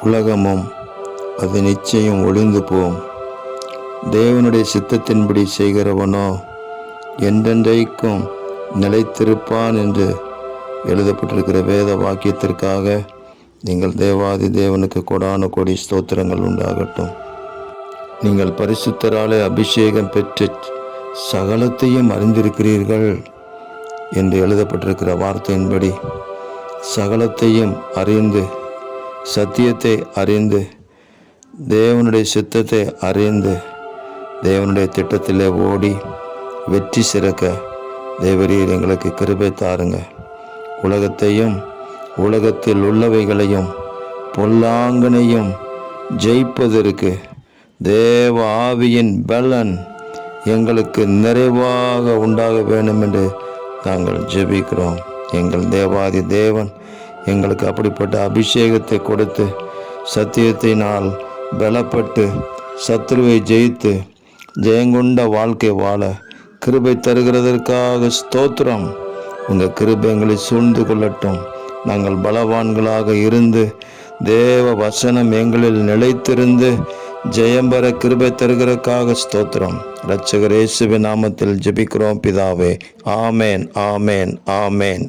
உலகமும் அது நிச்சயம் ஒளிந்து போம். தேவனுடைய சித்தத்தின்படி செய்கிறவனோ என்றென்றைக்கும் நிலைத்திருப்பான் என்று எழுதப்பட்டிருக்கிற வேத வாக்கியத்திற்காக நீங்கள் தேவாதி தேவனுக்கு கொடான கொடி ஸ்தோத்திரங்கள் உண்டாகட்டும். நீங்கள் பரிசுத்தராலே அபிஷேகம் பெற்று சகலத்தையும் அறிந்திருக்கிறீர்கள் என்று எழுதப்பட்டிருக்கிற வார்த்தையின்படி சகலத்தையும் அறிந்து, சத்தியத்தை அறிந்து, தேவனுடைய சித்தத்தை அறிந்து, தேவனுடைய திட்டத்திலே ஓடி வெற்றி சிறக்க தேவரீர் எங்களுக்கு கிருபை தாருங்க. உலகத்தையும் உலகத்தில் உள்ளவைகளையும் பொல்லாங்கனையும் ஜெயிப்பதற்கு தேவ ஆவியின் பலன் எங்களுக்கு நிறைவாக உண்டாக வேண்டும் என்று நாங்கள் ஜெபிக்கிறோம். எங்கள் தேவாதி தேவன் எங்களுக்கு அப்படிப்பட்ட அபிஷேகத்தை கொடுத்து சத்தியத்தினால் பலப்பட்டு சத்துருவை ஜெயித்து ஜெயங்கொண்ட வாழ்க்கை வாழ கிருபை தருகிறதற்காக ஸ்தோத்திரம். உங்கள் கிருபை எங்களை சூழ்ந்து கொள்ளட்டும். நாங்கள் பலவான்களாக இருந்து தேவ வசனம் எங்களில் நிலைத்திருந்து ஜெயம் பெற கிருபை தருகிறதற்காக ஸ்தோத்திரம். இரட்சகர் இயேசுவின் நாமத்தில் ஜெபிக்கிறோம் பிதாவே. ஆமேன், ஆமேன், ஆமேன்.